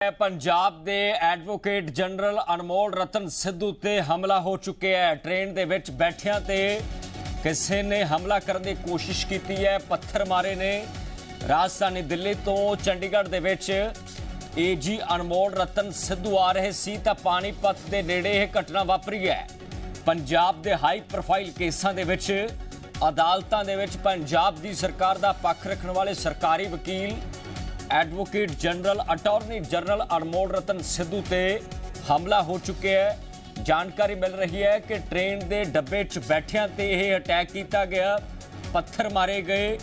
पंजाब दे advocate general अनमोल रतन सिद्धू ते हमला हो चुके है। ट्रेन दे विच बैठियां ते किसी ने हमला करने की कोशिश की है, पत्थर मारे ने। राजधानी दिल्ली तो चंडीगढ़ दे विच एजी अनमोल रतन सिद्धू आ रहे सी तां पानीपत दे नेड़े यह घटना वापरी है। पंजाब दे हाई प्रोफाइल केसां दे विच अदालतां दे विच पंजाब दी सरकार दा पक्ष रखण वाले सरकारी वकील एडवोकेट जनरल अटॉर्नी जनरल अनमोल रतन सिद्धू ते हमला हो चुके हैं। जानकारी मिल रही है कि ट्रेन के डब्बे च बैठिया ते यह अटैक किया गया, पत्थर मारे गए।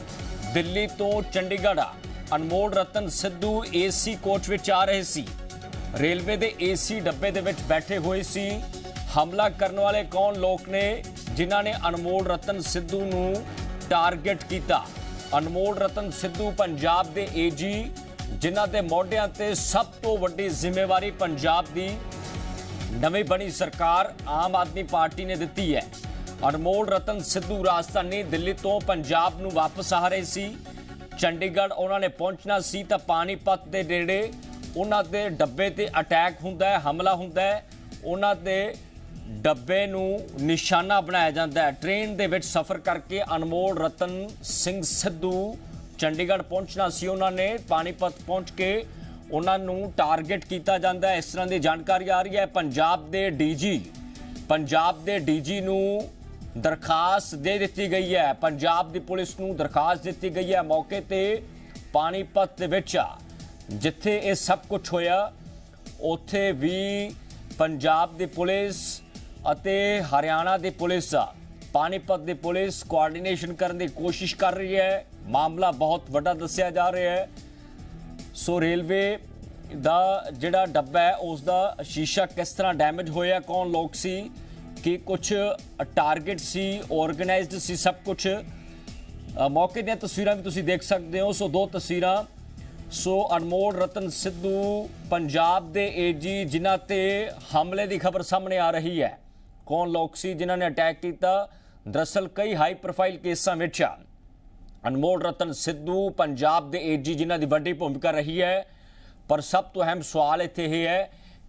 दिल्ली तो चंडीगढ़ अनमोल रतन सिद्धू एसी कोच विच आ रहे सी, रेलवे के एसी डब्बे दे विच बैठे हुए सी। हमला करने वाले कौन लोग ने जिन्हां ने अनमोल रतन सिद्धू नूं टारगेट किया? अनमोल रतन सिद्धू पंजाब के एजी जिन्हां दे मोढियां ते सब तो वड्डी जिम्मेवारी पंजाब की नवी बनी सरकार आम आदमी पार्टी ने दी है। अनमोल रतन सिद्धू राजधानी दिल्ली तो पंजाब नूं वापस आ रहे सी। चंडीगढ़ उन्होंने पहुंचना सी तां पानीपत के नेड़े उन्हां दे डब्बे ते अटैक हुंदा है, हमला हुंदा है। उन्हां दे डब्बे नूं निशाना बनाया जाता है। ट्रेन दे विच सफ़र करके अनमोल रतन सिंह सिद्धू चंडीगढ़ पहुंचना सी। उन्होंने पानीपत पहुंच के उन्होंने टारगेट किया जाता है, इस तरह की जानकारी आ रही है। पंजाब दे डीजी नूं दरखास्त दे दी गई है, पंजाब की पुलिस नूं दरखास्त दी गई है। मौके ते पानीपत दे विच जिथे ये सब कुछ होया उत्थे भी पंजाब की पुलिस ਅਤੇ हरियाणा की पुलिस पानीपत की पुलिस कोआर्डीनेशन करने की कोशिश कर रही है। मामला बहुत बड़ा दसिया जा रहा है। सो रेलवे का जिहड़ा डब्बा है उसका शीशा किस तरह डैमेज होया, कौन लोग सी, कि कुछ टारगेट सी, ऑर्गेनाइज्ड सी, सब कुछ। मौके दी तस्वीरां भी तुसीं देख सकते हो। सो दो तस्वीरां। सो अनमोल रतन सिद्धू पंजाब के एजी जिन्हां ते हमले की खबर सामने आ रही है, कौन लोग सी जिन्होंने अटैक किया? दरअसल कई हाई प्रोफाइल केसां विच अनमोल रतन सिद्धू पंजाब के एजी जिन्हां दी वड्डी भूमिका रही है। पर सब तो अहम सवाल इत्थे यह है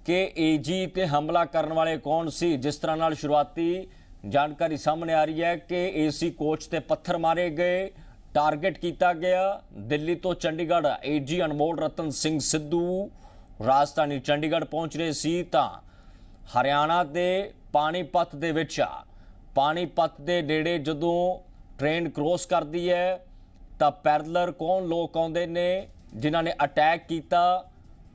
कि एजी ते हमला करने वाले कौन सी? जिस तरह नाल शुरुआती जानकारी सामने आ रही है कि एसी कोच ते पत्थर मारे गए, टारगेट किया गया। दिल्ली तो चंडीगढ़ एजी अनमोल रतन सिंह सिद्धू राजधानी चंडीगढ़ पहुंच रहे सी तां हरियाणा के पानीपत दे विच पानीपत के नेड़े जदों ट्रेन क्रॉस करती है तां पैरलर कौन लोग आउंदे ने जिन्हां ने अटैक किया,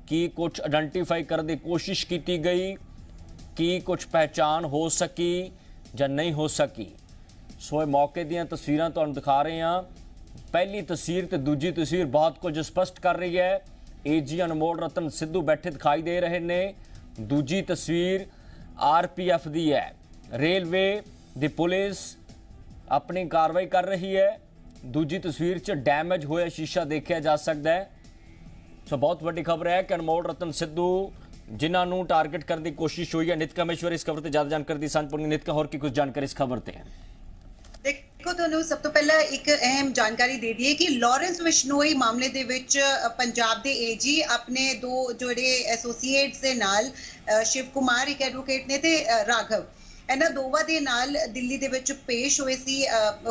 कि कुछ आइडेंटिफाई करने की कोशिश की गई, कि कुछ पहचान हो सकी या नहीं हो सकी। सो मौके दी तस्वीरां तुहानूं दिखा रहे हैं। पहली तस्वीर तो दूजी तस्वीर बहुत कुछ स्पष्ट कर रही है। एजी अनमोल रतन सिद्धू बैठे दिखाई दे रहे ने। दूजी तस्वीर आरपीएफ दी है, रेलवे दी पुलिस अपनी कार्रवाई कर रही है। दूजी तस्वीर च डैमेज होया शीशा देखा जा सकता है। सो बहुत बड़ी खबर है कि अनमोल रतन सिद्धू जिन्होंने टारगेट करने की कोशिश हुई है। नितिका महेश्वरी इस खबर से ज़्यादा जानकारी दी सांझ। नितिका होर की कुछ जानकारी इस खबर से है? देखो ਤੁਹਾਨੂੰ ਸਭ ਤੋਂ ਪਹਿਲਾਂ ਇੱਕ ਅਹਿਮ ਜਾਣਕਾਰੀ ਦੇ ਦਈਏ ਕਿ ਲਾਰੈਂਸ ਬਿਸ਼ਨੋਈ ਮਾਮਲੇ ਦੇ ਵਿੱਚ ਪੰਜਾਬ ਦੇ ਏਜੀ ਆਪਣੇ ਦੋ ਜਿਹੜੇ ਐਸੋਸੀਏਟਸ ਦੇ ਨਾਲ ਸ਼ਿਵ ਕੁਮਾਰ ਇੱਕ ਐਡਵੋਕੇਟ ਨੇ ਤੇ ਰਾਘਵ, ਇਹਨਾਂ ਦੋਵਾਂ ਦੇ ਨਾਲ ਦਿੱਲੀ ਦੇ ਵਿੱਚ ਪੇਸ਼ ਹੋਏ ਸੀ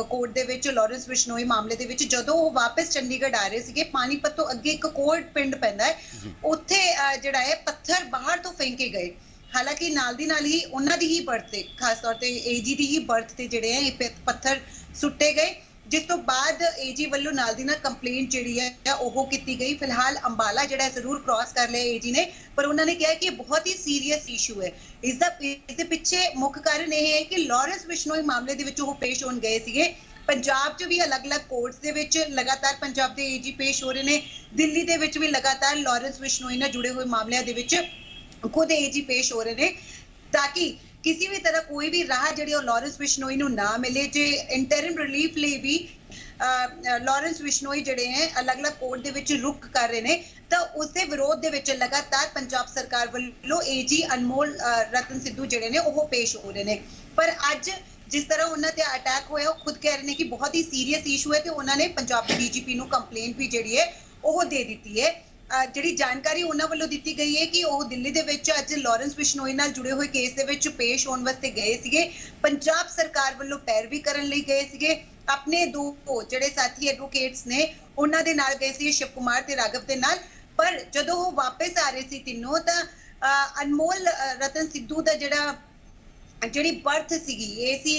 ਕੋਰਟ ਦੇ ਵਿੱਚ ਲਾਰੈਂਸ ਬਿਸ਼ਨੋਈ ਮਾਮਲੇ ਦੇ ਵਿੱਚ। ਜਦੋਂ ਉਹ ਵਾਪਸ ਚੰਡੀਗੜ੍ਹ ਆ ਰਹੇ ਸੀਗੇ, ਪਾਣੀਪਤ ਤੋਂ ਅੱਗੇ ਇੱਕ ਕੋਟ ਪਿੰਡ ਪੈਂਦਾ ਹੈ, ਉੱਥੇ ਜਿਹੜਾ ਹੈ ਪੱਥਰ ਬਾਹਰ ਤੋਂ ਫੇਂਕੇ ਗਏ। ਹਾਲਾਂਕਿ ਨਾਲ ਦੀ ਨਾਲ ਹੀ ਉਹਨਾਂ ਦੀ ਹੀ ਬਰਥ ਤੇ, ਖਾਸ ਤੌਰ ਤੇ ਏਜੀ ਦੀ ਹੀ ਬਰਥ ਤੇ ਜਿਹੜੇ ਹੈ ਪੱਥਰ ਸੁੱਟੇ ਗਏ, ਜਿਸ ਤੋਂ ਬਾਅਦ ਏਜੀ ਵੱਲੋਂ ਨਾਲ ਦੀ ਨਾਲ ਕੰਪਲੇਂਟ ਜਿਹੜੀ ਹੈ ਉਹ ਕੀਤੀ ਗਈ। ਫਿਲਹਾਲ ਅੰਬਾਲਾ ਜਿਹੜਾ ਜ਼ਰੂਰ ਕ੍ਰਾਸ ਕਰ ਲਿਆ ਏਜੀ ਨੇ, ਪਰ ਉਹਨਾਂ ਨੇ ਕਿਹਾ ਕਿ ਇਹ ਬਹੁਤ ਹੀ ਸੀਰੀਅਸ ਇਸ਼ੂ ਹੈ। ਇਸ ਦੇ ਪਿੱਛੇ ਮੁੱਖ ਕਾਰਨ ਇਹ ਹੈ ਕਿ ਲਾਰੈਂਸ ਬਿਸ਼ਨੋਈ ਮਾਮਲੇ ਦੇ ਵਿੱਚ ਉਹ ਪੇਸ਼ ਹੋਣ ਗਏ ਸੀਗੇ। ਪੰਜਾਬ 'ਚ ਵੀ ਅਲੱਗ-ਅਲੱਗ ਕੋਰਟਸ ਦੇ ਵਿੱਚ ਲਗਾਤਾਰ ਪੰਜਾਬ ਦੇ ਏਜੀ ਪੇਸ਼ ਹੋ ਰਹੇ ਨੇ। ਦਿੱਲੀ ਦੇ ਵਿੱਚ ਵੀ ਲਗਾਤਾਰ ਲਾਰੈਂਸ ਬਿਸ਼ਨੋਈ ਨਾਲ ਜੁੜੇ ਹੋਏ ਮਾਮਲਿਆਂ ਦੇ ਵਿੱਚ खुद एजी पेश हो रहे हैं, ताकि किसी भी तरह कोई भी राह जी लॉरेंस बिश्नोई नूं ना मिले। जो इंटरिम रिलीफ लिए भी लॉरेंस बिश्नोई जिहड़े हैं अलग अलग कोर्ट दे विच रुख कर रहे हैं, तो उसके विरोध दे विच लगातार पंजाब सरकार वालों एजी अनमोल रतन सिद्धू जिहड़े ने वो पेश हो रहे हैं। पर अज जिस तरह उन्होंने ते अटैक होया, वो खुद कह रहे हैं कि बहुत ही सीरीयस इशू है, तो उन्होंने पंजाब के डीजीपी नूं कंप्लेंट भी जिहड़ी है वो दे दी है। ਜਿਹੜੀ ਜਾਣਕਾਰੀ ਉਹਨਾਂ ਵੱਲੋਂ ਦਿੱਤੀ ਗਈ ਹੈ ਕਿ ਉਹ ਦਿੱਲੀ ਦੇ ਵਿੱਚ ਅੱਜ ਲਾਰੈਂਸ ਬਿਸ਼ਨੋਈ ਨਾਲ ਜੁੜੇ ਹੋਏ ਕੇਸ ਦੇ ਵਿੱਚ ਪੇਸ਼ ਹੋਣ ਵਾਸਤੇ ਗਏ ਸੀਗੇ। ਪੰਜਾਬ ਸਰਕਾਰ ਵੱਲੋਂ ਪੈਰਵੀ ਕਰਨ ਲਈ ਗਏ ਸੀਗੇ। ਆਪਣੇ ਦੋ ਜਿਹੜੇ ਸਾਥੀ ਐਡਵੋਕੇਟਸ ਨੇ ਉਹਨਾਂ ਦੇ ਨਾਲ ਗਏ ਸੀ, ਸ਼ਿਵ ਕੁਮਾਰ ਤੇ ਰਾਘਵ ਦੇ ਨਾਲ। ਪਰ ਜਦੋਂ ਉਹ ਵਾਪਸ ਆ ਰਹੇ ਸੀ ਤਿੰਨੋਂ, ਤਾਂ ਅਨਮੋਲ ਰਤਨ ਸਿੱਧੂ ਦਾ ਜਿਹੜੀ ਬਰਥ ਸੀਗੀ ਏਸੀ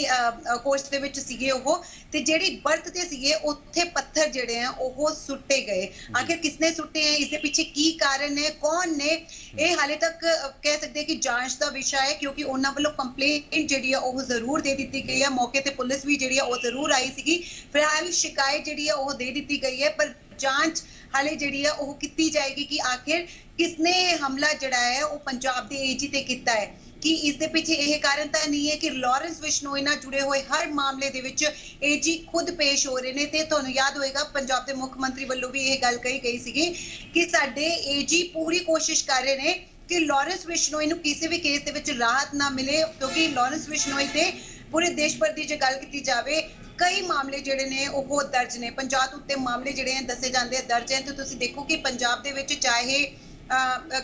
ਕੋਚ ਦੇ ਵਿੱਚ ਸੀਗੇ ਉਹ, ਤੇ ਜਿਹੜੀ ਬਰਥ ਤੇ ਸੀਗੇ ਉੱਥੇ ਪੱਥਰ ਜਿਹੜੇ ਆ ਉਹ ਸੁੱਟੇ ਗਏ। ਆਖਿਰ ਕਿਸਨੇ ਸੁੱਟੇ ਹੈ, ਇਸ ਦੇ ਪਿੱਛੇ ਕੀ ਕਾਰਨ ਹੈ, ਕੌਣ ਨੇ, ਇਹ ਹਾਲੇ ਤੱਕ ਕਹਿ ਸਕਦੇ ਕਿ ਜਾਂਚ ਦਾ ਵਿਸ਼ਾ ਹੈ, ਕਿਉਂਕਿ ਉਹਨਾਂ ਵੱਲੋਂ ਕੰਪਲੇਂਟ ਜਿਹੜੀ ਆ ਉਹ ਜ਼ਰੂਰ ਦੇ ਦਿੱਤੀ ਗਈ ਹੈ। ਮੌਕੇ ਤੇ ਪੁਲਿਸ ਵੀ ਜਿਹੜੀ ਆ ਉਹ ਜ਼ਰੂਰ ਆਈ ਸੀਗੀ। ਫਿਲਹਾਲ ਸ਼ਿਕਾਇਤ ਜਿਹੜੀ ਆ ਉਹ ਦੇ ਦਿੱਤੀ ਗਈ ਹੈ, ਪਰ ਜਾਂਚ ਹਾਲੇ ਜਿਹੜੀ ਆ ਉਹ ਕੀਤੀ ਜਾਏਗੀ ਕਿ ਆਖਿਰ ਕਿਸਨੇ ਹਮਲਾ ਜਿਹੜਾ ਹੈ ਉਹ ਪੰਜਾਬ ਦੇ ਏਜੀ ਤੇ ਕੀਤਾ ਹੈ। ਕਿ ਇਸ ਦੇ ਪਿੱਛੇ ਇਹ ਕਾਰਨ ਤਾਂ ਨਹੀਂ ਹੈ ਕਿ ਲਾਰੈਂਸ ਬਿਸ਼ਨੋਈ ਨਾਲ ਜੁੜੇ ਹੋਏ ਹਰ ਮਾਮਲੇ ਦੇ ਵਿੱਚ ਏਜੀ ਖੁਦ ਪੇਸ਼ ਹੋ ਰਹੇ ਨੇ। ਤੇ ਤੁਹਾਨੂੰ ਯਾਦ ਹੋਏਗਾ ਪੰਜਾਬ ਦੇ ਮੁੱਖ ਮੰਤਰੀ ਵੱਲੋਂ ਵੀ ਇਹ ਗੱਲ ਕਹੀ ਗਈ ਸੀਗੀ ਕਿ ਸਾਡੇ ਏਜੀ ਪੂਰੀ ਕੋਸ਼ਿਸ਼ ਕਰ ਰਹੇ ਨੇ ਕਿ ਲਾਰੈਂਸ ਬਿਸ਼ਨੋਈ ਨੂੰ ਕਿਸੇ ਵੀ ਕੇਸ ਦੇ ਵਿੱਚ ਰਾਹਤ ਨਾ ਮਿਲੇ, ਕਿਉਂਕਿ ਲਾਰੈਂਸ ਬਿਸ਼ਨੋਈ ਤੇ ਪੂਰੇ ਦੇਸ਼ ਭਰ ਦੀ ਜੇ ਗੱਲ ਕੀਤੀ ਜਾਵੇ ਕਈ ਮਾਮਲੇ ਜਿਹੜੇ ਨੇ ਉਹ ਦਰਜ ਨੇ। 50 ਤੋਂ ਉੱਤੇ ਮਾਮਲੇ ਜਿਹੜੇ ਦੱਸੇ ਜਾਂਦੇ ਦਰਜ ਹੈ। ਤੇ ਤੁਸੀਂ ਦੇਖੋ ਕਿ ਪੰਜਾਬ ਦੇ ਵਿੱਚ ਚਾਹੇ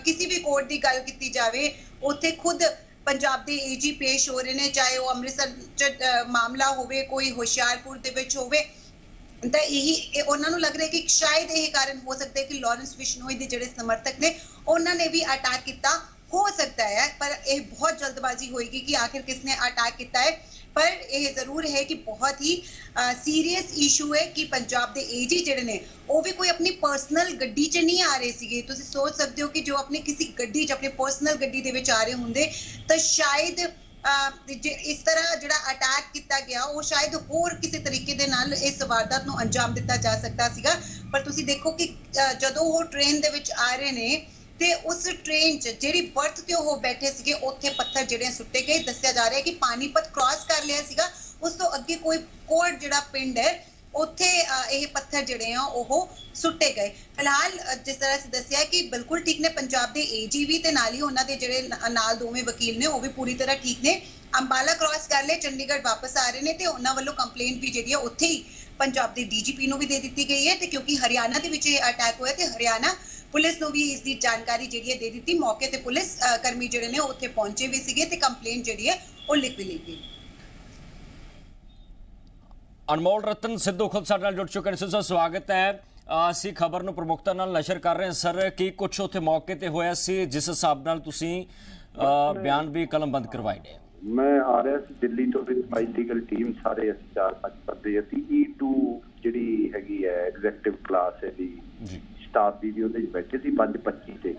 ਕਿਸੇ ਵੀ ਕੋਰਟ ਦੀ ਗੱਲ ਕੀਤੀ ਜਾਵੇ, ਉੱਥੇ ਖੁਦ ਪੰਜਾਬ ਦੇ ਏਜੀ ਪੇਸ਼ ਹੋ ਰਹੇ ਨੇ, ਚਾਹੇ ਉਹ ਅੰਮ੍ਰਿਤਸਰ ਚ ਮਾਮਲਾ ਹੋਵੇ, ਕੋਈ ਹੁਸ਼ਿਆਰਪੁਰ ਦੇ ਵਿੱਚ ਹੋਵੇ। ਤਾਂ ਇਹੀ ਉਹਨਾਂ ਨੂੰ ਲੱਗ ਰਿਹਾ ਕਿ ਸ਼ਾਇਦ ਇਹ ਕਾਰਨ ਹੋ ਸਕਦਾ ਹੈ ਕਿ ਲਾਰੈਂਸ ਬਿਸ਼ਨੋਈ ਦੇ ਜਿਹੜੇ ਸਮਰਥਕ ਨੇ ਉਹਨਾਂ ਨੇ ਵੀ ਅਟੈਕ ਕੀਤਾ ਹੋ ਸਕਦਾ ਹੈ। ਪਰ ਇਹ ਬਹੁਤ ਜਲਦਬਾਜ਼ੀ ਹੋਏਗੀ ਕਿ ਆਖਿਰ ਕਿਸਨੇ ਅਟੈਕ ਕੀਤਾ ਹੈ। ਪਰ ਇਹ ਜ਼ਰੂਰ ਹੈ ਕਿ ਬਹੁਤ ਹੀ ਸੀਰੀਅਸ ਇਸ਼ੂ ਹੈ ਕਿ ਪੰਜਾਬ ਦੇ ਏਜੀ ਜਿਹੜੇ ਨੇ ਉਹ ਵੀ ਕੋਈ ਆਪਣੀ ਪਰਸਨਲ ਗੱਡੀ 'ਚ ਨਹੀਂ ਆ ਰਹੇ ਸੀਗੇ। ਤੁਸੀਂ ਸੋਚ ਸਕਦੇ ਹੋ ਕਿ ਜੋ ਆਪਣੀ ਕਿਸੇ ਗੱਡੀ 'ਚ, ਆਪਣੀ ਪਰਸਨਲ ਗੱਡੀ ਦੇ ਵਿੱਚ ਆ ਰਹੇ ਹੁੰਦੇ ਤਾਂ ਸ਼ਾਇਦ ਇਸ ਤਰ੍ਹਾਂ ਜਿਹੜਾ ਅਟੈਕ ਕੀਤਾ ਗਿਆ ਉਹ ਸ਼ਾਇਦ ਹੋਰ ਕਿਸੇ ਤਰੀਕੇ ਦੇ ਨਾਲ ਇਸ ਵਾਰਦਾਤ ਨੂੰ ਅੰਜਾਮ ਦਿੱਤਾ ਜਾ ਸਕਦਾ ਸੀਗਾ। ਪਰ ਤੁਸੀਂ ਦੇਖੋ ਕਿ ਜਦੋਂ ਉਹ ਟ੍ਰੇਨ ਦੇ ਵਿੱਚ ਆ ਰਹੇ ਨੇ ਤੇ ਉਸ ਟ੍ਰੇਨ 'ਚ ਜਿਹੜੀ ਬਰਥ ਤੇ ਉਹ ਬੈਠੇ ਸੀਗੇ ਉੱਥੇ ਪੱਥਰ ਜਿਹੜੇ ਸੁੱਟੇ ਗਏ। ਦੱਸਿਆ ਜਾ ਰਿਹਾ ਕਿ ਪਾਣੀਪਤ ਕ੍ਰਾਸ ਕਰ ਲਿਆ ਸੀਗਾ, ਉਸ ਤੋਂ ਅੱਗੇ ਕੋਈ ਕੋਟ ਜਿਹੜਾ ਪਿੰਡ ਹੈ ਉੱਥੇ ਇਹ ਪੱਥਰ ਜਿਹੜੇ ਆ ਉਹ ਸੁੱਟੇ ਗਏ। ਫਿਲਹਾਲ ਜਿਸ ਤਰ੍ਹਾਂ ਅਸੀਂ ਦੱਸਿਆ ਕਿ ਬਿਲਕੁਲ ਠੀਕ ਨੇ ਪੰਜਾਬ ਦੇ ਏਜੀ ਵੀ, ਤੇ ਨਾਲ ਹੀ ਉਹਨਾਂ ਦੇ ਜਿਹੜੇ ਨਾਲ ਦੋਵੇਂ ਵਕੀਲ ਨੇ ਉਹ ਵੀ ਪੂਰੀ ਤਰ੍ਹਾਂ ਠੀਕ ਨੇ। ਅੰਬਾਲਾ ਕ੍ਰਾਸ ਕਰ ਲਿਆ, ਚੰਡੀਗੜ੍ਹ ਵਾਪਸ ਆ ਰਹੇ ਨੇ ਤੇ ਉਹਨਾਂ ਵੱਲੋਂ ਕੰਪਲੇਂਟ ਵੀ ਜਿਹੜੀ ਆ ਉੱਥੇ ਹੀ ਪੰਜਾਬ ਦੇ ਡੀਜੀਪੀ ਨੂੰ ਵੀ ਦੇ ਦਿੱਤੀ ਗਈ ਹੈ। ਤੇ ਕਿਉਂਕਿ ਹਰਿਆਣਾ ਦੇ ਵਿੱਚ ਇਹ ਅਟੈਕ ਹੋਇਆ ਤੇ ਹਰਿਆਣਾ ਪੁਲਿਸ ਨੂੰ ਵੀ ਇਸ ਦੀ ਜਾਣਕਾਰੀ ਜਿਹੜੀ ਹੈ ਦੇ ਦਿੱਤੀ। ਮੌਕੇ ਤੇ ਪੁਲਿਸ ਕਰਮੀ ਜਿਹੜੇ ਨੇ ਉੱਥੇ ਪਹੁੰਚੇ ਵੀ ਸੀਗੇ ਤੇ ਕੰਪਲੇਂਟ ਜਿਹੜੀ ਹੈ ਉਹ ਲਿਖ ਵੀ ਲਈ ਗਈ। ਅਨਮੋਲ ਰਤਨ ਸਿੱਧੂ ਖੁਦ ਸਾਡੇ ਨਾਲ ਜੁੜ ਚੁੱਕੇ ਨੇ। ਸਰ ਸਵਾਗਤ ਹੈ। ਅਸੀਂ ਖਬਰ ਨੂੰ ਪ੍ਰਮੁਖਤਾ ਨਾਲ ਨਸ਼ਰ ਕਰ ਰਹੇ ਹਾਂ। ਸਰ ਕੀ ਕੁਝ ਉੱਥੇ ਮੌਕੇ ਤੇ ਹੋਇਆ ਸੀ ਜਿਸ ਹਿਸਾਬ ਨਾਲ ਤੁਸੀਂ ਬਿਆਨ ਵੀ ਕਲਮਬੰਦ ਕਰਵਾਏ ਨੇ? ਮੈਂ ਆ ਰਿਹਾ ਸੀ ਦਿੱਲੀ ਤੋਂ, ਬਾਈਸੀਕਲ ਟੀਮ ਸਾਰੇ ਅਸੀਂ 4-5 ਬੰਦੇ ਅਸੀਂ E2 ਜਿਹੜੀ ਹੈਗੀ ਹੈ ਐਗਜ਼ੈਕਟਿਵ ਕਲਾਸ ਹੈ ਦੀ ਸ਼ਤਾਬਦੀ ਦੀ, ਉਹਦੇ 'ਚ ਬੈਠੇ ਸੀ 5:25 ਤੇ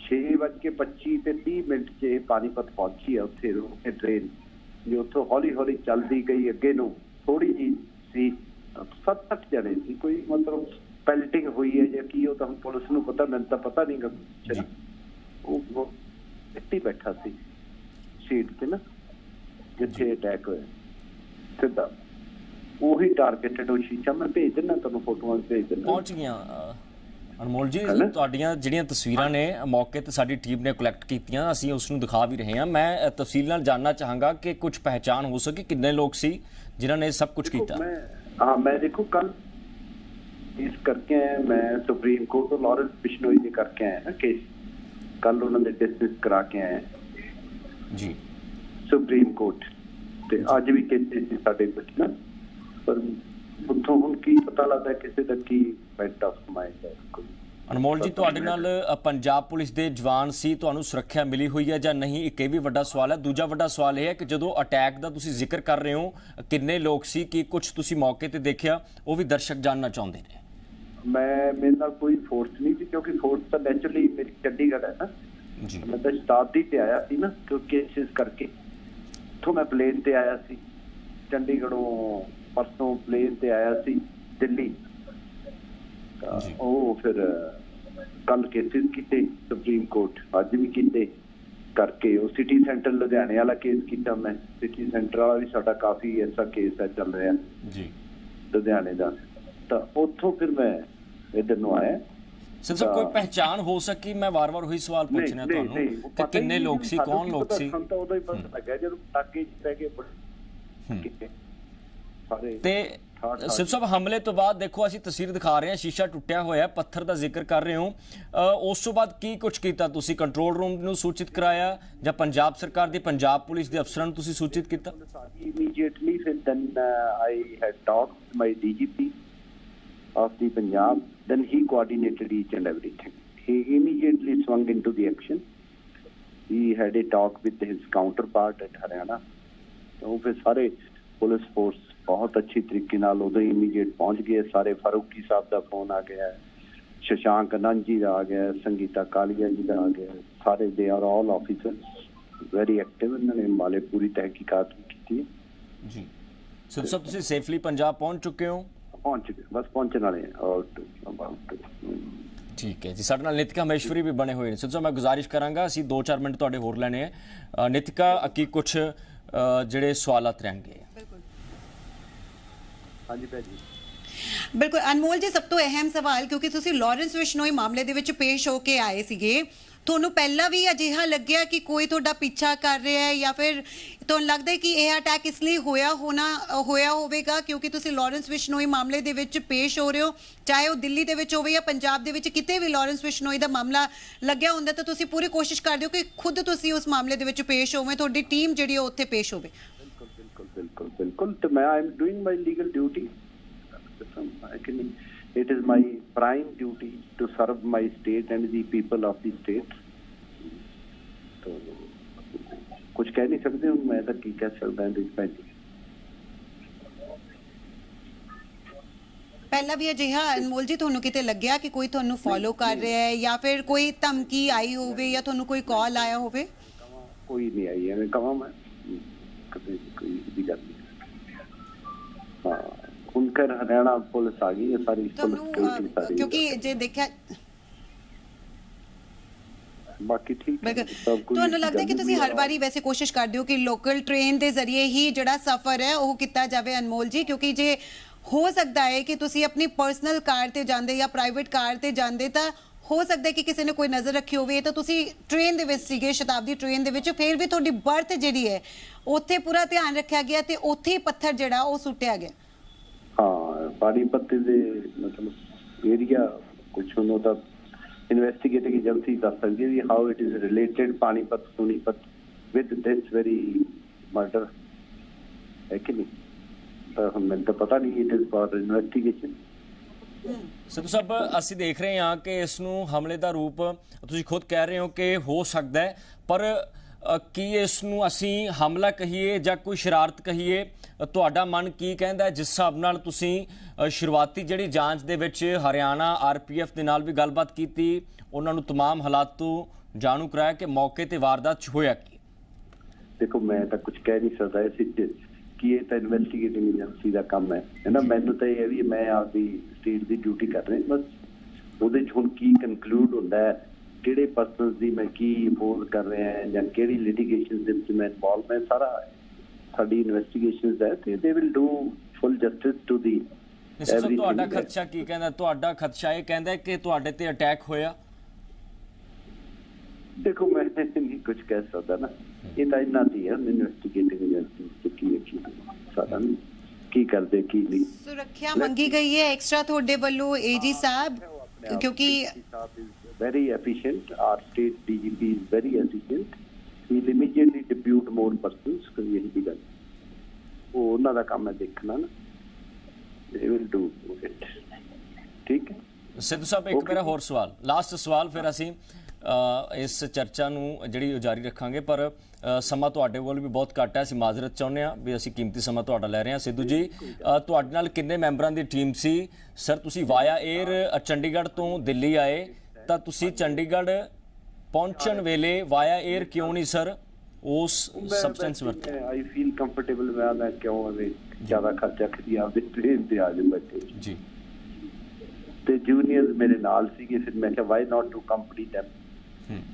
6:25 ਤੇ 30 ਮਿੰਟ 'ਚ ਪਾਣੀਪਤ ਪਹੁੰਚੀ ਹੈ। ਉੱਥੇ ਟ੍ਰੇਨ ਜੋ ਉੱਥੋਂ ਹੌਲੀ ਹੌਲੀ ਚੱਲਦੀ ਗਈ ਅੱਗੇ ਨੂੰ, ਥੋੜੀ ਜਿਹੀ ਸੀ 7-8 ਜਣੇ ਸੀ, ਕੋਈ ਮਤਲਬ ਪੈਲਟਿੰਗ ਹੋਈ ਹੈ ਜਾਂ ਕੀ ਉਹ ਤਾਂ ਪੁਲਿਸ ਨੂੰ ਪਤਾ, ਮੈਨੂੰ ਤਾਂ ਪਤਾ ਨਹੀਂ ਗਾ। ਉਹ ਇੱਥੇ ਬੈਠਾ ਸੀ ਸੀਟ ਤੇ ਨਾ ਜਿੱਥੇ ਅਟੈਕ ਹੋਇਆ, ਸਿੱਧਾ ਉਹੀ ਟਾਰਗੇਟਡ ਉਹ ਸ਼ੀਸ਼ਾ। ਮੈਂ ਭੇਜ ਦਿੰਦਾ ਤੁਹਾਨੂੰ, ਫੋਟੋਆਂ ਭੇਜ ਦਿੰਦਾ। ਪਹੁੰਚ ਗਈਆਂ ਅਨਮੋਲ ਜੀ, ਤੁਹਾਡੀਆਂ ਜਿਹੜੀਆਂ ਤਸਵੀਰਾਂ ਨੇ ਮੌਕੇ ਤੇ ਸਾਡੀ ਟੀਮ ਨੇ ਕਲੈਕਟ ਕੀਤੀਆਂ, ਅਸੀਂ ਉਸ ਨੂੰ ਦਿਖਾ ਵੀ ਰਹੇ ਹਾਂ। ਮੈਂ ਤਫਸੀਲ ਨਾਲ ਜਾਣਨਾ ਚਾਹਾਂਗਾ ਕਿ ਕੁਝ ਪਹਿਚਾਣ ਹੋ ਸਕੀ, ਕਿੰਨੇ ਲੋਕ ਸੀ ਜਿਨ੍ਹਾਂ ਨੇ ਸਭ ਕੁਝ ਕੀਤਾ? ਮੈਂ ਦੇਖੋ ਕੱਲ ਇਸ ਕਰਕੇ ਮੈਂ ਸੁਪਰੀਮ ਕੋਰਟ ਤੋਂ ਲਾਰੈਂਸ ਬਿਸ਼ਨੋਈ ਦੇ ਕਰਕੇ ਆਇਆ ਨਾ ਕੇਸ, ਕੱਲ ਉਹਨਾਂ ਦੇ ਡਿਸਮਿਸ ਕਰਾ ਕੇ ਆਇਆ ਜੀ ਸੁਪਰੀਮ ਕੋਰਟ, ਤੇ ਅੱਜ ਵੀ ਕੇਸ ਸਾਡੇ ਵਿੱਚ ਨਾ। ਪਰ ਉੱਥੋਂ ਹੁਣ ਕੀ ਪਤਾ ਲੱਗਦਾ ਕਿਸੇ ਦਾ ਕੀ ਮੈਂਟ ਆਫ ਮਾਈਂਡ ਹੈ। ਅਨਮੋਲ ਜੀ, ਤੁਹਾਡੇ ਨਾਲ ਪੰਜਾਬ ਪੁਲਿਸ ਦੇ ਜਵਾਨ ਸੀ, ਤੁਹਾਨੂੰ ਸੁਰੱਖਿਆ ਮਿਲੀ ਹੋਈ ਹੈ ਜਾਂ ਨਹੀਂ? ਇੱਕ ਇਹ ਵੀ ਵੱਡਾ ਸਵਾਲ ਹੈ। ਦੂਜਾ ਵੱਡਾ ਸਵਾਲ ਇਹ ਹੈ ਕਿ ਜਦੋਂ ਅਟੈਕ ਦਾ ਤੁਸੀਂ ਜ਼ਿਕਰ ਕਰ ਰਹੇ ਹੋ, ਕਿੰਨੇ ਲੋਕ ਸੀ, ਕੀ ਕੁਝ ਤੁਸੀਂ ਮੌਕੇ ਤੇ ਦੇਖਿਆ, ਉਹ ਵੀ ਦਰਸ਼ਕ ਜਾਣਨਾ ਚਾਹੁੰਦੇ ਨੇ। ਮੇਰੇ ਨਾਲ ਕੋਈ ਫੋਰਸ ਨਹੀਂ ਸੀ, ਕਿਉਂਕਿ ਫੋਰਸ ਤਾਂ ਨੈਚੁਰਲੀ ਮੇਰੀ ਚੰਡੀਗੜ੍ਹ ਹੈ ਨਾ ਜੀ। ਮੈਂ ਤਾਂ ਸ਼ਤਾਬਦੀ ਤੇ ਆਇਆ ਸੀ ਨਾ, ਕਿਉਂਕਿ ਕੇਸਿਸ ਕਰਕੇ ਉੱਥੋਂ ਮੈਂ ਪਲੇਨ ਤੇ ਆਇਆ ਸੀ, ਚੰਡੀਗੜ੍ਹੋਂ ਪਰਸੋਂ ਪਲੇਨ ਤੇ ਆਇਆ ਸੀ ਦਿੱਲੀ। ਉਹ ਫਿਰ ਕੱਲ ਕੇਸਿਸ ਕੀਤੇ ਸੁਪਰੀਮ ਕੋਰਟ, ਅੱਜ ਵੀ ਕੀਤੇ ਕਰਕੇ। ਉਹ ਸਿਟੀ ਸੈਂਟਰ ਲੁਧਿਆਣੇ ਵਾਲਾ ਕੇਸ ਕੀਤਾ ਮੈਂ, ਸਿਟੀ ਸੈਂਟਰ ਵਾਲਾ ਵੀ ਸਾਡਾ ਕਾਫੀ ਐਸਾ ਕੇਸ ਹੈ ਚੱਲ ਰਿਹਾ ਜੀ ਲੁਧਿਆਣੇ ਦਾ। ਤਾਂ ਉੱਥੋਂ ਫਿਰ ਮੈਂ ਇੱਧਰ ਨੂੰ ਆਇਆ। ਸਰ ਕੋਈ ਪਹਿਚਾਣ ਹੋ ਸਕੀ? ਮੈਂ ਵਾਰ-ਵਾਰ ਉਹੀ ਸਵਾਲ ਪੁੱਛਣਾ ਤੁਹਾਨੂੰ ਕਿ ਕਿੰਨੇ ਲੋਕ ਸੀ, ਕੌਣ ਲੋਕ ਸੀ? ਤਾਂ ਉਦੋਂ ਹੀ ਪਤਾ ਲੱਗਿਆ ਜਦੋਂ ਟਾਕੇ ਪੈ ਗਏ ਸਾਰੇ। ਤੇ ਸਿੱਧੂ ਸਾਹਿਬ ਹਮਲੇ ਤੋਂ ਬਾਅਦ ਦੇਖੋ ਅਸੀਂ ਤਸਵੀਰ ਦਿਖਾ ਰਹੇ ਹਾਂ, ਸ਼ੀਸ਼ਾ ਟੁੱਟਿਆ ਹੋਇਆ, ਪੱਥਰ ਦਾ ਜ਼ਿਕਰ ਕਰ ਰਹੇ ਹੋ, ਉਸ ਤੋਂ ਬਾਅਦ ਕੀ ਕੁਝ ਕੀਤਾ ਤੁਸੀਂ? ਕੰਟਰੋਲ ਰੂਮ ਨੂੰ ਸੂਚਿਤ ਕਰਾਇਆ ਜਾਂ ਪੰਜਾਬ ਸਰਕਾਰ ਦੀ ਪੰਜਾਬ ਪੁਲਿਸ ਦੇ ਅਫਸਰਾਂ ਨੂੰ ਤੁਸੀਂ ਸੂਚਿਤ ਕੀਤਾ? Immediately then I had talked to my DGP of the Punjab, then he coordinated each and everything. He immediately swung into the action. He had a talk with his counterpart at Haryana. तो फिर सारे police force बहुत अच्छी तरीके नाल उदों immediate पहुंच गए। सारे फारूकी साहब का फोन आ गया, शशांक आनंद जी का आ गया, संगीता कालिया जी का आ गया, सारे they are all officers very active. इन्होंने माले पूरी तहकीकात की जी। सिद्धू साहब तुसीं सेफली पंजाब पहुंच चुके हो? पहुंच चुके, बस पहुंचने वाले हैं। और ठीक है जी, साडे नाल नितिका महेश्वरी भी बने हुए हैं। सिद्धू साहब मैं गुजारिश करांगा असीं 2-4 मिनट तुहाडे होर लैणे है। नितिका की कुछ ਜਿਹੜੇ ਸਵਾਲਾਤ ਰਹਿਣਗੇ? ਹਾਂਜੀ ਭੈਣ ਜੀ। ਬਿਲਕੁਲ ਅਨਮੋਲ ਜੀ, ਸਭ ਤੋਂ ਅਹਿਮ ਸਵਾਲ, ਕਿਉਂਕਿ ਤੁਸੀਂ ਲਾਰੈਂਸ ਬਿਸ਼ਨੋਈ ਮਾਮਲੇ ਦੇ ਵਿੱਚ ਪੇਸ਼ ਹੋ ਕੇ ਆਏ ਸੀਗੇ, ਤੁਹਾਨੂੰ ਪਹਿਲਾਂ ਵੀ ਅਜਿਹਾ ਲੱਗਿਆ ਕਿ ਕੋਈ ਤੁਹਾਡਾ ਪਿੱਛਾ ਕਰ ਰਿਹਾ ਹੈ ਜਾਂ ਫਿਰ ਤੁਹਾਨੂੰ ਲੱਗਦਾ ਹੈ ਕਿ ਇਹ ਅਟੈਕ ਇਸ ਲਈ ਹੋਇਆ ਹੋਵੇਗਾ ਕਿਉਂਕਿ ਤੁਸੀਂ ਲਾਰੈਂਸ ਬਿਸ਼ਨੋਈ ਮਾਮਲੇ ਦੇ ਵਿੱਚ ਪੇਸ਼ ਹੋ ਰਹੇ ਹੋ? ਚਾਹੇ ਉਹ ਦਿੱਲੀ ਦੇ ਵਿੱਚ ਹੋਵੇ ਜਾਂ ਪੰਜਾਬ ਦੇ ਵਿੱਚ, ਕਿਤੇ ਵੀ ਲਾਰੈਂਸ ਬਿਸ਼ਨੋਈ ਦਾ ਮਾਮਲਾ ਲੱਗਿਆ ਹੁੰਦਾ ਤਾਂ ਤੁਸੀਂ ਪੂਰੀ ਕੋਸ਼ਿਸ਼ ਕਰਦੇ ਹੋ ਕਿ ਖੁਦ ਤੁਸੀਂ ਉਸ ਮਾਮਲੇ ਦੇ ਵਿੱਚ ਪੇਸ਼ ਹੋਵੇ, ਤੁਹਾਡੀ ਟੀਮ ਜਿਹੜੀ ਉਹ ਉੱਥੇ ਪੇਸ਼ ਹੋਵੇ। ਬਿਲਕੁਲ ਤੇ ਮੈਂ I am doing my legal duty. It is my prime duty to serve my state and the people of the state. तो कुछ कह नहीं सकते, मैं तो की कह सकता है। ਪਹਿਲਾਂ ਵੀ ਅਜਿਹਾ ਅਨਮੋਲ ਜੀ ਤੁਹਾਨੂੰ ਕਿਤੇ ਲੱਗਿਆ ਕਿ ਕੋਈ ਤੁਹਾਨੂੰ ਫੋਲੋ ਕਰ ਰਿਹਾ ਹੈ ਜਾਂ ਫਿਰ ਕੋਈ ਧਮਕੀ ਆਈ ਹੋਵੇ ਜਾਂ ਤੁਹਾਨੂੰ ਕੋਈ ਕਾਲ ਆਇਆ ਹੋਵੇ? ਕੋਈ ਨਹੀਂ ਆਈ ਐਵੇਂ ਕਹਾਂ ਮੈਂ, ਕਦੇ ਕੋਈ ਵੀ ਗੱਲ ਨਹੀਂ। ਹਾਂ उनकर हरियाणा पुलिस आ गई है, सारी पुलिस सारी, क्योंकि जे देखा बाकी ठीक है। ਤੁਹਾਨੂੰ ਲੱਗਦਾ ਕਿ ਤੁਸੀਂ ਹਰ ਵਾਰੀ ਵੈਸੇ ਕੋਸ਼ਿਸ਼ ਕਰਦੇ ਹੋ ਕਿ ਲੋਕਲ ਟ੍ਰੇਨ ਦੇ ਜ਼ਰੀਏ ਹੀ ਜਿਹੜਾ ਸਫ਼ਰ ਹੈ ਉਹ ਕੀਤਾ ਜਾਵੇ ਅਨਮੋਲ ਜੀ, ਕਿਉਂਕਿ ਜੇ ਹੋ ਸਕਦਾ ਹੈ ਕਿ ਤੁਸੀਂ ਆਪਣੀ ਪਰਸਨਲ ਕਾਰ ਤੇ ਜਾਂਦੇ ਜਾਂ ਪ੍ਰਾਈਵੇਟ ਕਾਰ ਤੇ ਜਾਂਦੇ ਤਾਂ ਹੋ ਸਕਦਾ ਹੈ ਕਿ ਕਿਸੇ ਨੇ ਕੋਈ ਨਜ਼ਰ ਰੱਖੀ ਹੋਵੇ, ਤਾਂ ਤੁਸੀਂ ਟ੍ਰੇਨ ਦੇ ਵਿੱਚ ਸੀਗੇ, ਸ਼ਤਾਬਦੀ ਟ੍ਰੇਨ ਦੇ ਵਿੱਚ, ਫਿਰ ਵੀ ਤੁਹਾਡੀ ਬਰਥ ਜਿਹੜੀ ਹੈ ਉੱਥੇ ਪੂਰਾ ਧਿਆਨ ਰੱਖਿਆ ਗਿਆ ਤੇ ਉੱਥੇ ਹੀ ਪੱਥਰ ਜਿਹੜਾ ਉਹ ਸੁੱਟਿਆ ਗਿਆ। हाँ पानीपत दे मतलब एरिया कुछ उन्हों दा इन्वेस्टिगेट की जल्दी दस सकती है how it is related Panipat Sonipat with this very murder है कि नहीं, तो हमें तो पता नहीं, it is for investigation. Sidhu ਸਾਹਿਬ ਅਸੀਂ ਦੇਖ ਰਹੇ ਹਾਂ ਕਿ ਇਸ ਨੂੰ ਹਮਲੇ ਦਾ ਰੂਪ ਤੁਸੀਂ ਖੁਦ ਕਹਿ ਰਹੇ ਹੋ ਕਿ ਹੋ ਸਕਦਾ ਹੈ, ਪਰ ਕੀ ਇਸ ਨੂੰ ਅਸੀਂ ਹਮਲਾ ਕਹੀਏ ਜਾਂ ਕੋਈ ਸ਼ਰਾਰਤ ਕਹੀਏ? ਤੁਹਾਡਾ ਮਨ ਕੀ ਕਹਿੰਦਾ ਜਿਸ ਹਿਸਾਬ ਨਾਲ ਤੁਸੀਂ ਸ਼ੁਰੂਆਤੀ ਜਿਹੜੀ ਜਾਂਚ ਦੇ ਵਿੱਚ ਹਰਿਆਣਾ ਆਰਪੀਐਫ ਦੇ ਨਾਲ ਵੀ ਗੱਲਬਾਤ ਕੀਤੀ, ਉਹਨਾਂ ਨੂੰ तमाम ਹਾਲਾਤ ਤੋਂ ਜਾਣੂ ਕਰਾਇਆ ਕਿ ਮੌਕੇ ਤੇ ਵਾਰਦਾਤ 'ਚ ਹੋਇਆ ਕੀ? ਦੇਖੋ ਮੈਂ ਤਾਂ ਕੁਝ ਕਹਿ ਨਹੀਂ ਸਕਦਾ ਇਸ ਵਿੱਚ ਕਿ ਇਹ ਤਾਂ ਇਨਵੈਸਟੀਗੇਟਿੰਗ ਏਜੰਸੀ ਦਾ ਕੰਮ ਹੈ ਨਾ। ਮੈਨੂੰ ਤਾਂ ਇਹ ਵੀ ਮੈਂ ਆਪਦੀ ਸਟੇਟ ਦੀ ਡਿਊਟੀ ਕਰ ਰਿਹਾ, ਬਸ ਉਹਦੇ 'ਚ ਹੁਣ ਕੀ ਕਨਕਲੂਡ ਹੁੰਦਾ ਹੈ, ਕਿਹੜੇ ਪਰਸਨਸ ਦੀ ਮੈਂ ਕੀ ਅਪੋਜ਼ ਕਰ ਰਿਹਾ ਹਾਂ ਜਾਂ ਕਿਹੜੀ ਲਿਟੀਗੇਸ਼ਨ ਦੇ ਵਿੱਚ ਮੈਂ ਇਨਵੋਲਵ ਮੈਂ, ਸਾਰਾ ਸਾਡੀ ਇਨਵੈਸਟੀਗੇਸ਼ਨਸ ਹੈ ਤੇ they will do full justice to the everything. ਤੁਹਾਡਾ ਖਦਸ਼ਾ ਕੀ ਕਹਿੰਦਾ? ਤੁਹਾਡਾ ਖਦਸ਼ਾ ਇਹ ਕਹਿੰਦਾ ਕਿ ਤੁਹਾਡੇ ਤੇ ਅਟੈਕ ਹੋਇਆ? ਦੇਖੋ ਮੈਂ ਨਹੀਂ ਕੁਝ ਕਹਿ ਸਕਦਾ ਨਾ, ਇਹ ਤਾਂ ਇਹਨਾਂ ਦੀ ਹੈ ਇਨਵੈਸਟੀਗੇਟਿੰਗ ਏਜੰਸੀ ਤੇ ਕੀ ਸਾਡਾ ਕੀ ਕਰਦੇ ਕੀ ਨਹੀਂ। ਸੁਰੱਖਿਆ ਮੰਗੀ ਗਈ ਹੈ ਐਕਸਟਰਾ ਤੁਹਾਡੇ ਵੱਲੋਂ ਏਜੀ ਸਾਹਿਬ, ਕਿਉਂਕਿ very efficient, our state DGP is very efficient, he will immediately depute more persons because यही भी गल वो ਉਹਨਾਂ ਦਾ ਕੰਮ ਹੈ ਦੇਖਣਾ ਨਾ, they will do it। ठीक है ਸਿੱਧੂ ਸਾਹਿਬ ਇੱਕ ਮੇਰਾ ਹੋਰ ਸਵਾਲ, ਲਾਸਟ ਸਵਾਲ, ਫਿਰ ਅਸੀਂ ਇਸ ਚਰਚਾ ਨੂੰ ਜਿਹੜੀ ਜਾਰੀ ਰੱਖਾਂਗੇ, ਪਰ ਸਮਾਂ ਤੁਹਾਡੇ ਕੋਲ ਵੀ ਬਹੁਤ ਘੱਟ ਹੈ, ਅਸੀਂ ਮਾਜ਼ਰਤ ਚਾਹੁੰਦੇ ਹਾਂ ਵੀ ਅਸੀਂ ਕੀਮਤੀ ਸਮਾਂ ਤੁਹਾਡਾ ਲੈ ਰਹੇ ਹਾਂ। ਸਿੱਧੂ ਜੀ ਤੁਹਾਡੇ ਨਾਲ ਕਿੰਨੇ ਮੈਂਬਰਾਂ ਦੀ ਟੀਮ ਸੀ? ਸਰ ਤੁਸੀਂ ਵਾਇਆ 에ਅਰ ਚੰਡੀਗੜ੍ਹ ਤੋਂ ਦਿੱਲੀ ਆਏ, ਤਾਂ ਤੁਸੀਂ ਚੰਡੀਗੜ੍ਹ ਪਹੁੰਚਣ ਵੇਲੇ ਵਾਇਆ 에ਅਰ ਕਿਉਂ ਨਹੀਂ ਸਰ ਉਸ ਸਬਸਟੈਂਸ ਵਰਤਿਆ? ਆਈ ਫੀਲ ਕੰਫਰਟੇਬਲ, ਮੈਂ ਕਿਉਂ ਐਵੇਂ ਜ਼ਿਆਦਾ ਖਰਚਾ ਕਰੀ ਆਪਦੇ ਟ੍ਰੇਨ ਤੇ ਆ ਜਾ ਬੈਠੇ ਜੀ, ਤੇ ਜੂਨੀਅਰਸ ਮੇਰੇ ਨਾਲ ਸੀਗੇ, ਫਿਰ ਮੈਂ ਕਿਹਾ why not to company them,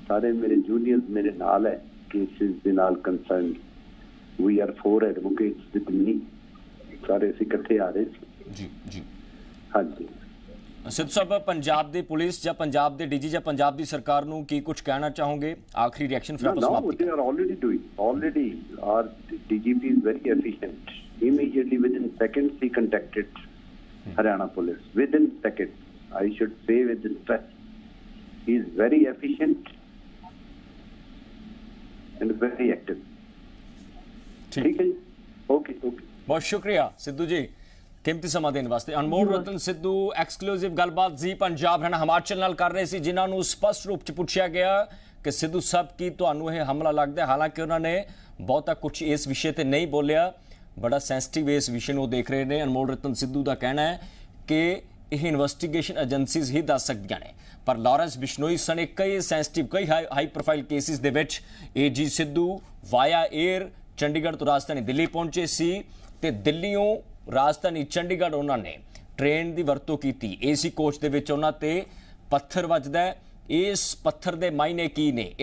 ਸਾਰੇ ਮੇਰੇ ਜੂਨੀਅਰਸ ਮੇਰੇ ਨਾਲ ਹੈ ਕੇਸਿਸ ਦੇ ਨਾਲ concerned, we are 4 advocates with me, ਸਾਰੇ ਅਸੀਂ ਇਕੱਠੇ ਆ ਰਹੇ ਸੀ। ਜੀ ਜੀ ਹਾਂਜੀ ਸਿੱਧੂ ਸਾਹਿਬ, ਪੰਜਾਬ ਦੀ ਪੁਲਿਸ ਜਾਂ ਪੰਜਾਬ ਦੇ ਡੀਜੀ ਜਾਂ ਪੰਜਾਬ ਦੀ ਸਰਕਾਰ ਨੂੰ ਕੀ ਕੁਝ ਕਹਿਣਾ ਚਾਹੋਗੇ? ਆਖਰੀ ਰਿਐਕਸ਼ਨ ਫਿਰ ਆਪਾਂ ਸਮਾਪਤ they are already doing, already our DGP is very efficient, immediately within seconds he contacted Haryana police. Within seconds, I should say within seconds. He is very efficient and very active. ठीक ठीक है जी, okay okay. बहुत शुक्रिया सिद्धू जी ਕੀਮਤੀ ਸਮਾਂ ਦੇਣ ਵਾਸਤੇ। ਅਨਮੋਲ ਰਤਨ Sidhu exclusive ਗੱਲਬਾਤ ਜੀ ਪੰਜਾਬ ਹਰਿਆਣਾ ਹਿਮਾਚਲ ਨਾਲ ਕਰ ਰਹੇ ਸੀ, ਜਿਨ੍ਹਾਂ ਨੂੰ ਸਪਸ਼ਟ ਰੂਪ ਚ ਪੁੱਛਿਆ ਗਿਆ ਕਿ ਸਿੱਧੂ ਸਾਹਿਬ ਕੀ ਤੁਹਾਨੂੰ ਇਹ ਹਮਲਾ ਲੱਗਦਾ ਹੈ। ਹਾਲਾਂਕਿ ਉਹਨਾਂ ਨੇ ਬਹੁਤਾ ਕੁਝ ਇਸ ਵਿਸ਼ੇ ਤੇ ਨਹੀਂ ਬੋਲਿਆ, ਬੜਾ ਸੈਂਸਿਟਿਵ ਇਸ ਵਿਸ਼ੇ ਨੂੰ ਦੇਖ ਰਹੇ ਨੇ। ਅਨਮੋਲ ਰਤਨ ਸਿੱਧੂ ਦਾ ਕਹਿਣਾ ਹੈ ਕਿ ਇਹ ਇਨਵੈਸਟੀਗੇਸ਼ਨ ਏਜੰਸੀਜ਼ ਹੀ ਦੱਸ ਸਕਦੀਆਂ ਨੇ, ਪਰ ਲਾਰੈਂਸ ਬਿਸ਼ਨੋਈ ਸਣੇ ਕਈ ਸੈਂਸਿਟਿਵ ਕਈ ਹਾਈ ਪ੍ਰੋਫਾਈਲ ਕੇਸਿਸ ਦੇ ਵਿੱਚ AG Sidhu via air Chandigarh ਤੋਂ ਰਾਜਧਾਨੀ ਦਿੱਲੀ ਪਹੁੰਚੇ ਸੀ ਤੇ ਦਿੱਲੀੋਂ ਰਾਜਧਾਨੀ ਚੰਡੀਗੜ੍ਹ ਉਹਨਾਂ ਨੇ ਟ੍ਰੇਨ ਦੀ ਵਰਤੋਂ ਕੀਤੀ। ਏਸੀ ਕੋਚ ਦੇ ਵਿੱਚ ਉਹਨਾਂ ਤੇ ਪੱਥਰ ਵੱਜਦਾ ਹੈ। ਇਸ ਪੱਥਰ ਦੇ ਮਾਇਨੇ ਕੀ ਨੇ?